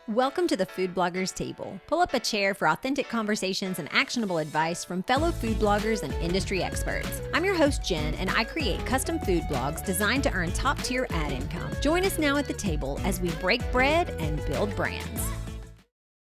Welcome to the Food Bloggers Table. Pull up a chair for authentic conversations and actionable advice from fellow food bloggers and industry experts. I'm your host, Jen, and I create custom food blogs designed to earn top-tier ad income. Join us now at the table as we break bread and build brands.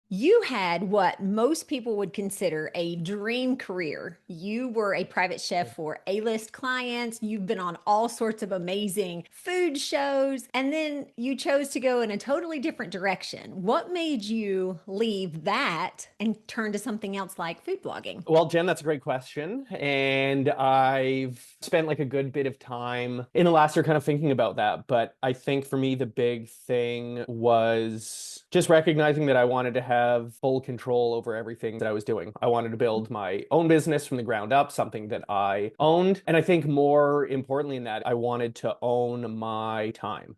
You had what most people would consider a dream career. You were a private chef for A-list clients. You've been on all sorts of amazing food shows, and then you chose to go in a totally different direction. What made you leave that and turn to something else like food blogging? Well, Jen, that's a great question. And I've spent like a good bit of time in the last year kind of thinking about that. But I think for me, the big thing was just recognizing that I wanted to have full control over everything that I was doing. I wanted to build my own business from the ground up, something that I owned. And I think more importantly in that, I wanted to own my time.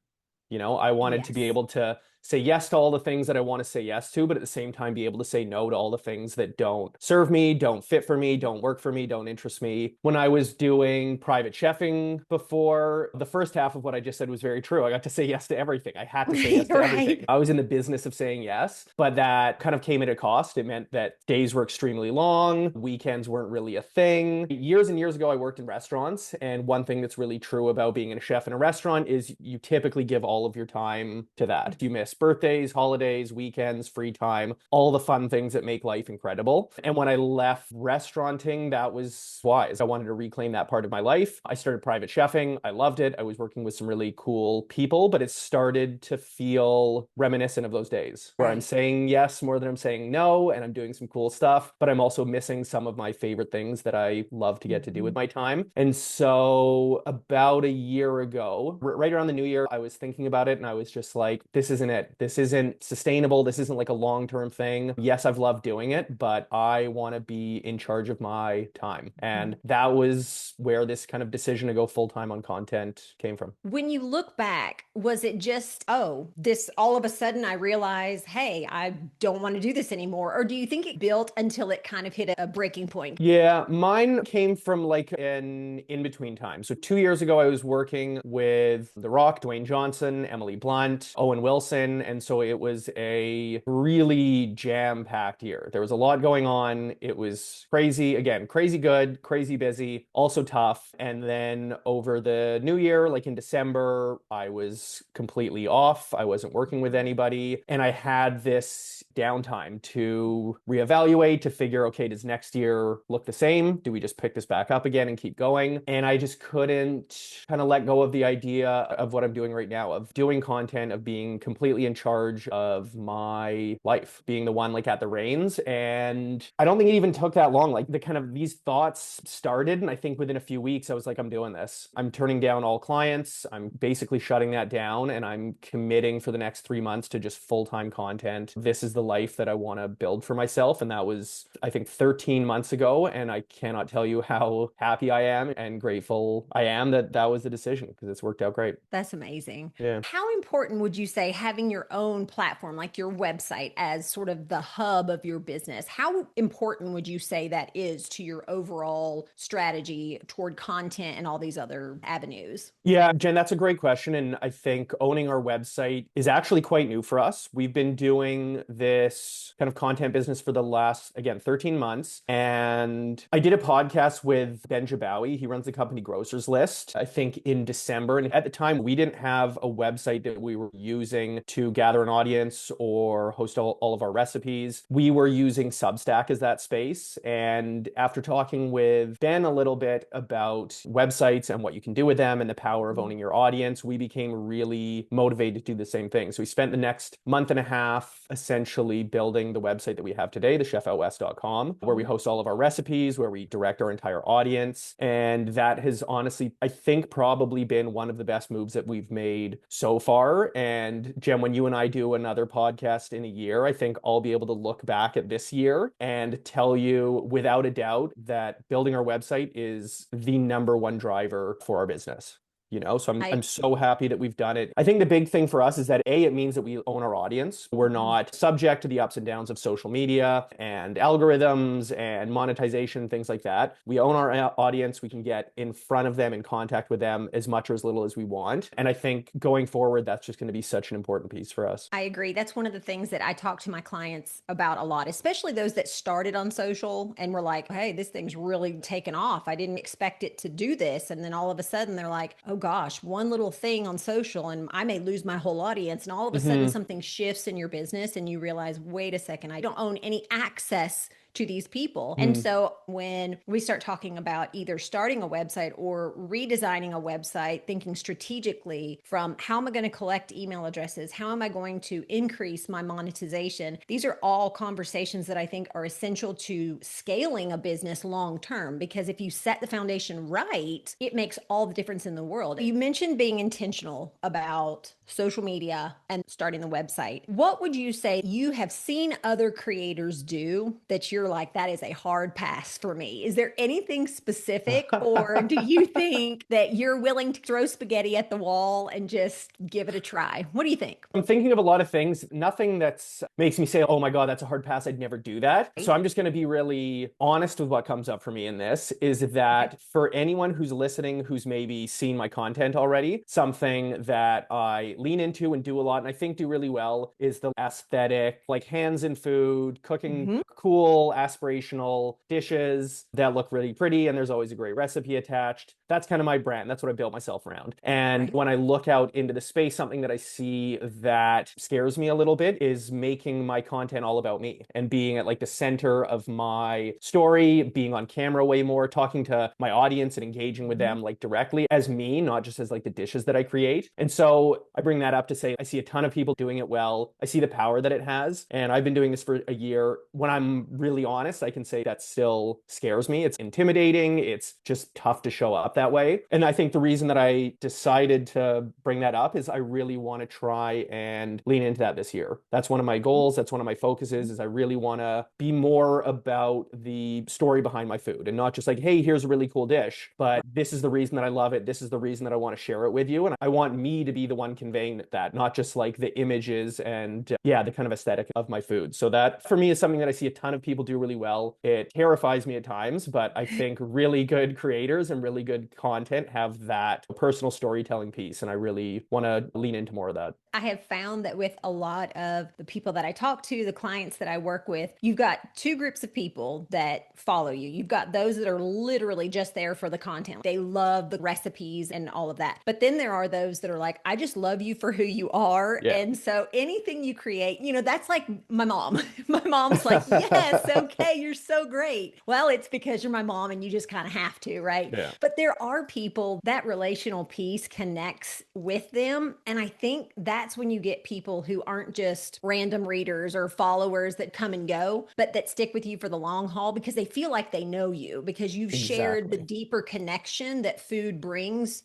I wanted to be Yes. able to say yes to all the things that I want to say yes to, but at the same time be able to say no to all the things that don't serve me, don't fit for me, don't work for me, don't interest me. When I was doing private chefing before, the first half of what I just said was very true. I got to say yes to everything. I had to say yes to everything. Right. I was in the business of saying yes, but that kind of came at a cost. It meant that days were extremely long, weekends weren't really a thing. Years and years ago, I worked in restaurants, and one thing that's really true about being a chef in a restaurant is you typically give all of your time to that. You miss birthdays, holidays, weekends, free time, all the fun things that make life incredible. And when I left restauranting, that was wise. I wanted to reclaim that part of my life. I started private chefing. I loved it. I was working with some really cool people, but it started to feel reminiscent of those days where I'm Right. saying yes more than I'm saying no, and I'm doing some cool stuff, but I'm also missing some of my favorite things that I love to get to do with my time. And so about a year ago, right around the new year, I was thinking about it and I was just like, this isn't it. This isn't sustainable. This isn't like a long-term thing. Yes, I've loved doing it, but I want to be in charge of my time. And that was where this kind of decision to go full-time on content came from. When you look back, was it just, oh, this all of a sudden I realized, hey, I don't want to do this anymore? Or do you think it built until it kind of hit a breaking point? Yeah, mine came from like an in-between time. So 2 years ago, I was working with The Rock, Dwayne Johnson, Emily Blunt, Owen Wilson. And so it was a really jam-packed year. There was a lot going on. It was crazy. Again, crazy good, crazy busy, also tough. And then over the new year, like in December, I was completely off. I wasn't working with anybody. And I had this downtime to reevaluate, to figure, okay, does next year look the same? Do we just pick this back up again and keep going? And I just couldn't kind of let go of the idea of what I'm doing right now, of doing content, of being completely in charge of my life, being the one like at the reins. And I don't think it even took that long. Like the kind of these thoughts started, and I think within a few weeks, I was like, I'm doing this. I'm turning down all clients. I'm basically shutting that down, and I'm committing for the next 3 months to just full-time content. This is the life that I want to build for myself. And that was, I think, 13 months ago. And I cannot tell you how happy I am and grateful I am that that was the decision, because it's worked out great. That's amazing. Yeah. How important would you say having your own platform, like your website, as sort of the hub of your business? How important would you say that is to your overall strategy toward content and all these other avenues? Yeah, Jen, that's a great question. And I think owning our website is actually quite new for us. We've been doing this kind of content business for the last, again, 13 months. And I did a podcast with Ben Jabawi. He runs the company Grocers List, I think in December. And at the time, we didn't have a website that we were using to gather an audience or host all of our recipes. We were using Substack as that space. And after talking with Ben a little bit about websites and what you can do with them and the power of owning your audience, we became really motivated to do the same thing. So we spent the next month and a half essentially building the website that we have today, thechefOutwest.com, where we host all of our recipes, where we direct our entire audience. And that has honestly, I think, probably been one of the best moves that we've made so far. And Jen, when you and I do another podcast in a year, I think I'll be able to look back at this year and tell you without a doubt that building our website is the number one driver for our business. So I'm, I I'm so happy that we've done it. I think the big thing for us is that A, it means that we own our audience. We're not subject to the ups and downs of social media and algorithms and monetization, things like that. We own our audience. We can get in front of them, in contact with them as much or as little as we want. And I think going forward, that's just going to be such an important piece for us. I agree. That's one of the things that I talk to my clients about a lot, especially those that started on social and were like, hey, this thing's really taken off. I didn't expect it to do this. And then all of a sudden they're like, oh gosh, one little thing on social and I may lose my whole audience. And all of a sudden Hmm. something shifts in your business and you realize, wait a second, I don't own any access to these people. And so when we start talking about either starting a website or redesigning a website, thinking strategically from how am I going to collect email addresses? How am I going to increase my monetization? These are all conversations that I think are essential to scaling a business long term, because if you set the foundation right, it makes all the difference in the world. You mentioned being intentional about social media and starting the website. What would you say you have seen other creators do that you're like, that is a hard pass for me? Is there anything specific, or do you think that you're willing to throw spaghetti at the wall and just give it a try? What do you think? I'm thinking of a lot of things, nothing that's makes me say, oh my God, that's a hard pass. I'd never do that. So I'm just going to be really honest with what comes up for me in this is Okay. that for anyone who's listening, who's maybe seen my content already, something that I lean into and do a lot, and I think do really well is the aesthetic, like hands in food, cooking Mm-hmm. cool, aspirational dishes that look really pretty. And there's always a great recipe attached. That's kind of my brand. That's what I built myself around. And Right. when I look out into the space, something that I see that scares me a little bit is making my content all about me and being at like the center of my story, being on camera way more, talking to my audience and engaging with Mm-hmm. them like directly as me, not just as like the dishes that I create. And so I bring that up to say I see a ton of people doing it well. I see the power that it has. And I've been doing this for a year. When I'm really honest, I can say that still scares me. It's intimidating. It's just tough to show up that way. And I think the reason that I decided to bring that up is I really want to try and lean into that this year. That's one of my goals. That's one of my focuses is I really want to be more about the story behind my food and not just like, hey, here's a really cool dish, but this is the reason that I love it. This is the reason that I want to share it with you. And I want me to be the one conveying that, not just like the images and yeah, the kind of aesthetic of my food. So that for me is something that I see a ton of people do really well. It terrifies me at times, but I think really good creators and really good content have that personal storytelling piece. And I really want to lean into more of that. I have found that with a lot of the people that I talk to, the clients that I work with, you've got two groups of people that follow you. You've got those that are literally just there for the content. They love the recipes and all of that. But then there are those that are like, I just love you for who you are. Yeah. And so anything you create, that's like my mom. My mom's like, yes, okay, you're so great. Well, it's because you're my mom and you just kind of have to, right? Yeah. But there are people that relational piece connects with them. And I think that's when you get people who aren't just random readers or followers that come and go, but that stick with you for the long haul because they feel like they know you because you've shared the Exactly. deeper connection that food brings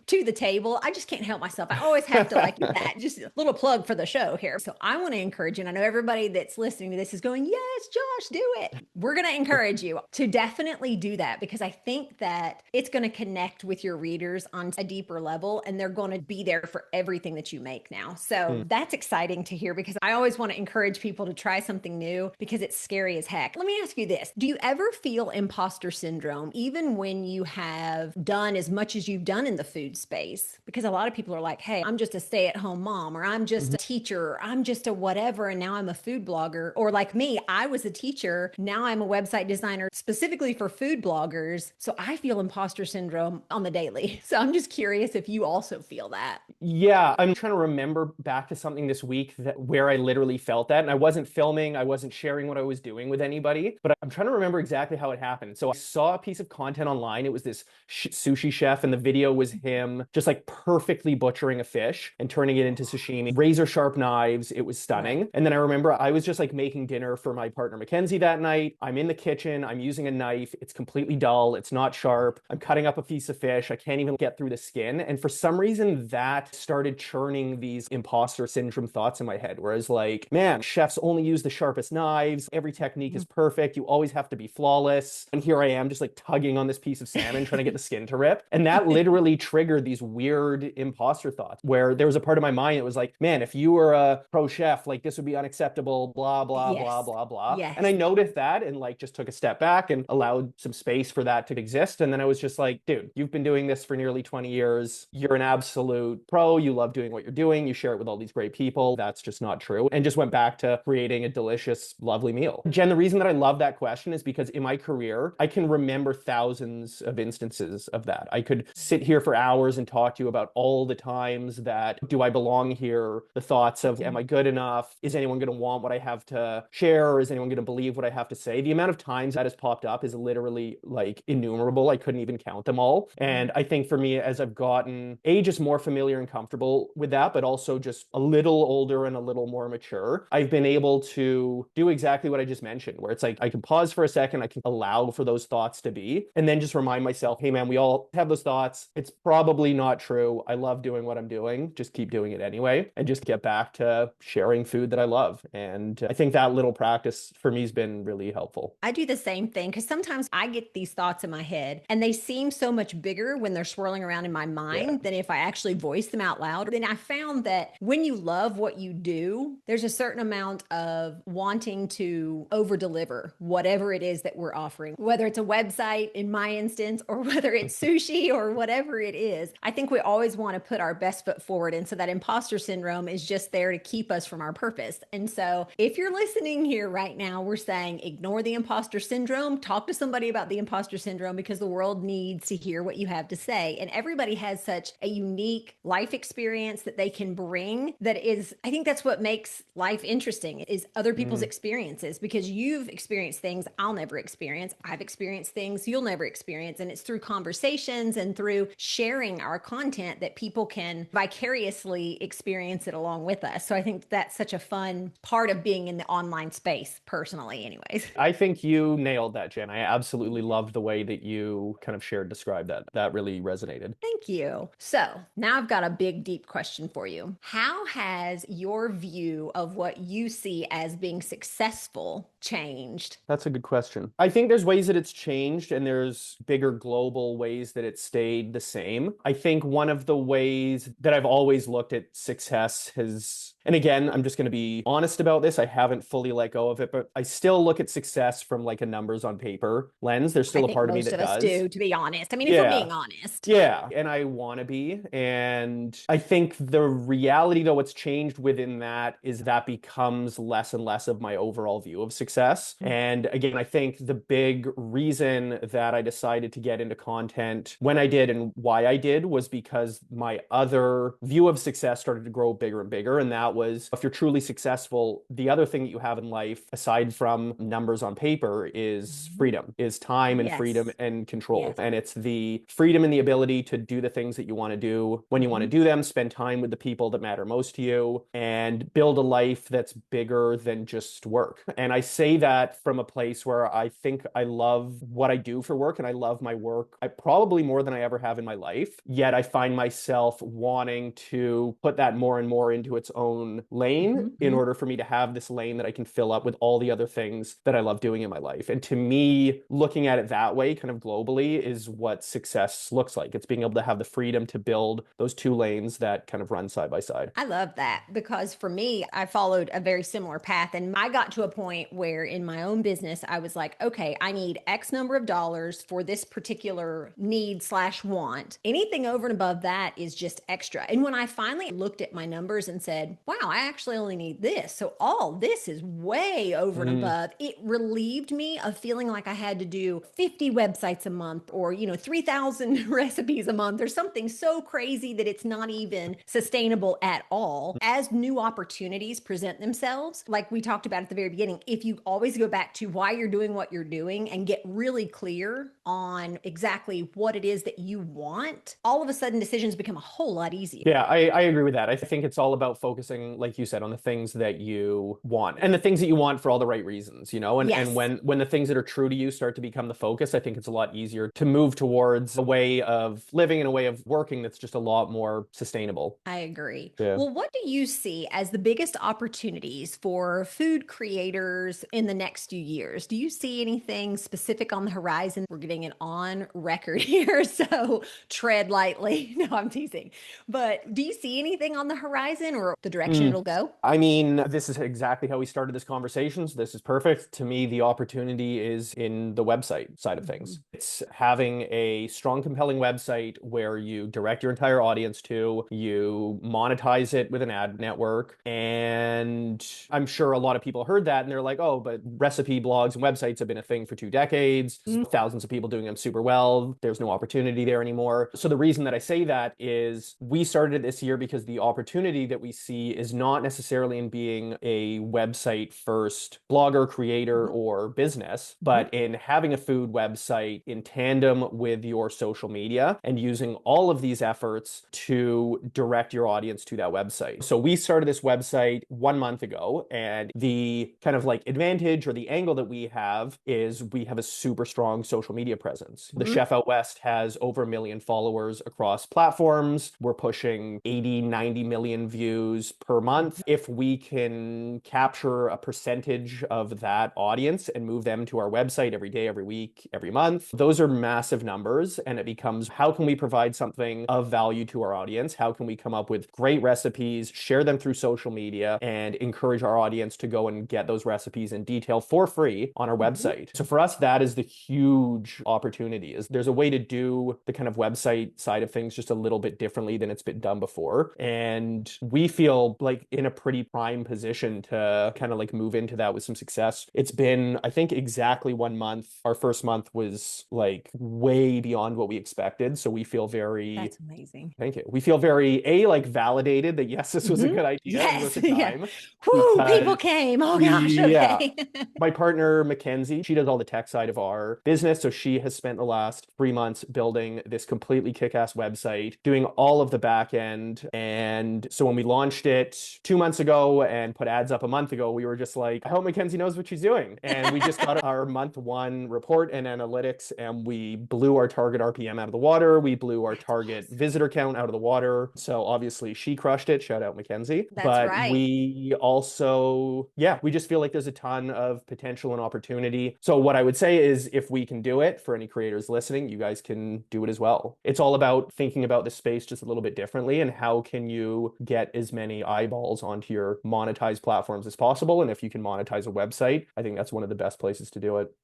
to the table. I just can't help myself. I always have to like that. Just a little plug for the show here. So I want to encourage you. And I know everybody that's listening to this is going, yes, Josh, do it. We're going to encourage you to definitely do that because I think that it's going to connect with your readers on a deeper level and they're going to be there for everything that you make now. So Mm. that's exciting to hear because I always want to encourage people to try something new because it's scary as heck. Let me ask you this. Do you ever feel imposter syndrome even when you have done as much as you've done in the food space? Because a lot of people are like, hey, I'm just a stay-at-home mom, or I'm just a teacher, or I'm just a whatever, and now I'm a food blogger. Or like me, I was a teacher, now I'm a website designer specifically for food bloggers. So I feel imposter syndrome on the daily. So I'm just curious if you also feel that. Yeah, I'm trying to remember back to something this week where I literally felt that. And I wasn't filming, I wasn't sharing what I was doing with anybody, but I'm trying to remember exactly how it happened. So I saw a piece of content online. It was this sushi chef, and the video was him just like perfectly butchering a fish and turning it into sashimi, razor sharp knives. It was Right. stunning. And then I remember I was just like making dinner for my partner Mackenzie that night. I'm in the kitchen, I'm using a knife. It's completely dull, it's not sharp. I'm cutting up a piece of fish. I can't even get through the skin. And for some reason, that started churning these imposter syndrome thoughts in my head. Whereas, like, man, chefs only use the sharpest knives. Every technique is perfect. You always have to be flawless. And here I am just like tugging on this piece of salmon, trying to get the skin to rip. And that literally triggered these weird imposter thoughts where there was a part of my mind that was like, man, if you were a pro chef, like this would be unacceptable, blah, blah, blah, Yes. blah, blah. And I Yes. noticed that and like just took a step back and allowed some space for that to exist. And then I was just like, dude, you've been doing this for nearly 20 years. You're an absolute pro. You love doing what you're doing. You share it with all these great people. That's just not true. And just went back to creating a delicious, lovely meal. Jen, the reason that I love that question is because in my career, I can remember thousands of instances of that. I could sit here for hours and talk to you about all the times that do I belong here? The thoughts of, am I good enough? Is anyone going to want what I have to share? Or is anyone going to believe what I have to say? The amount of times that has popped up is literally like innumerable. I couldn't even count them all. And I think for me, as I've gotten just more familiar and comfortable with that, but also just a little older and a little more mature, I've been able to do exactly what I just mentioned, where it's like I can pause for a second, I can allow for those thoughts to be, and then just remind myself, hey man, we all have those thoughts. It's probably not true. I love doing what I'm doing. Just keep doing it anyway, and just get back to sharing food that I love. And I think that little practice for me has been really helpful. I do the same thing because sometimes I get these thoughts in my head and they seem so much bigger when they're swirling around in my Yeah. mind than if I actually voice them out loud. Then I found that when you love what you do, there's a certain amount of wanting to over deliver whatever it is that we're offering, whether it's a website in my instance or whether it's sushi or whatever it is. I think we always want to put our best foot forward. And so that imposter syndrome is just there to keep us from our purpose. And so if you're listening here right now, we're saying ignore the imposter syndrome, talk to somebody about the imposter syndrome because the world needs to hear what you have to say. And everybody has such a unique life experience that they can bring that is, I think that's what makes life interesting is other people's experiences because you've experienced things I'll never experience. I've experienced things you'll never experience. And it's through conversations and through sharing our content that people can vicariously experience it along with us. So I think that's such a fun part of being in the online space personally anyways. I think you nailed that, Jen. I absolutely loved the way that you kind of shared, described that. That really resonated. Thank you. So now I've got a big, deep question for you. How has your view of what you see as being successful changed? That's a good question. I think there's ways that it's changed and there's bigger global ways that it stayed the same. I think one of the ways that I've always looked at success has, and again, I'm just going to be honest about this. I haven't fully let go of it, but I still look at success from like a numbers on paper lens. There's I still a think part of me most that of us does. do, to be honest. I mean, if we're Yeah. being honest. Yeah, and I want to be. And I think the reality, though, what's changed within that is that becomes less and less of my overall view of success. And again, I think the big reason that I decided to get into content when I did and why I did was because my other view of success started to grow bigger and bigger. And that was if you're truly successful, the other thing that you have in life, aside from numbers on paper, is freedom, is time and freedom Yes. and control. Yes. And it's the freedom and the ability to do the things that you want to do when you want to do them, spend time with the people that matter most to you, and build a life that's bigger than just work. And I say that from a place where I think I love what I do for work and I love my work probably more than I ever have in my life. Yet I find myself wanting to put that more and more into its own lane in order for me to have this lane that I can fill up with all the other things that I love doing in my life. And to me, looking at it that way, kind of globally, is what success looks like. It's being able to have the freedom to build those two lanes that kind of run side by side. I love that because for me, I followed a very similar path. And I got to a point where in my own business, I was like, okay, I need X number of dollars for this particular need slash want. Anything over and above that is just extra. And when I finally looked at my numbers and said, wow, I actually only need this. So all this is way over and above. It relieved me of feeling like I had to do 50 websites a month or, 3,000 recipes a month or something so crazy that it's not even sustainable at all. As new opportunities present themselves, like we talked about at the very beginning, if you always go back to why you're doing what you're doing and get really clear on exactly what it is that you want, all of a sudden decisions become a whole lot easier. Yeah, I agree with that. I think it's all about focusing, like you said, on the things that you want and the things that you want for all the right reasons, And Yes. when the things that are true to you start to become the focus, I think it's a lot easier to move towards a way of living and a way of working that's just a lot more sustainable. I agree. Yeah. Well, what do you see as the biggest opportunities for food creators in the next few years? Do you see anything specific on the horizon? We're getting it on record here, so tread lightly. No, I'm teasing. But do you see anything on the horizon or the direction it'll go? I mean, this is exactly how we started this conversation. So this is perfect. To me, the opportunity is in the website side of things. It's having a strong, compelling website where you direct your entire audience to, you monetize it with an ad network. And I'm sure a lot of people heard that and they're like, oh, but recipe blogs and websites have been a thing for 2 decades. Thousands of people doing them super well. There's no opportunity there anymore. So the reason that I say that is we started it this year because the opportunity that we see is not necessarily in being a website first blogger, creator, or business, but in having a food website in tandem with your social media and using all of these efforts to direct your audience to that website. So we started this website 1 month ago, and the kind of like advantage or the angle that we have is we have a super strong social media presence. The Chef Out West has over 1 million followers across platforms. We're pushing 80, 90 million views per month. If we can capture a percentage of that audience and move them to our website every day, every week, every month, those are massive numbers. And it becomes, how can we provide something of value to our audience? How can we come up with great recipes, share them through social media, and encourage our audience to go and get those recipes in detail for free on our website? So for us, that is the huge opportunity. Is there's a way to do the kind of website side of things just a little bit differently than it's been done before. And we feel like in a pretty prime position to kind of like move into that with some success. It's been, I think, exactly 1 month. Our first month was like way beyond what we expected. So we feel very, That's amazing. thank you. We feel very, like validated that yes, this was a good idea and worth Yes. the Yeah. time. Whoo, people Because came. Oh gosh. yeah, Okay. my partner, Mackenzie, she does all the tech side of our business. So she has spent the last 3 months building this completely kick-ass website, doing all of the back end. And so when we launched it 2 months ago and put ads up a month ago, we were just like, I hope Mackenzie knows what she's doing. And we just got our month one report and analytics, and we blew our target RPM out of the water. We blew our target visitor count out of the water. So obviously she crushed it. Shout out Mackenzie. That's But right. we also, we just feel like there's a ton of potential and opportunity. So what I would say is if we can do it, for any creators listening, you guys can do it as well. It's all about thinking about the space just a little bit differently and how can you get as many eyeballs onto your monetized platforms as possible. And if you can monetize a website, I think that's one of the best places to do it.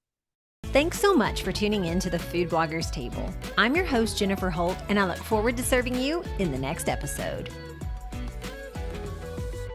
Thanks so much for tuning in to the Food Bloggers Table. I'm your host, Jennifer Holt, and I look forward to serving you in the next episode.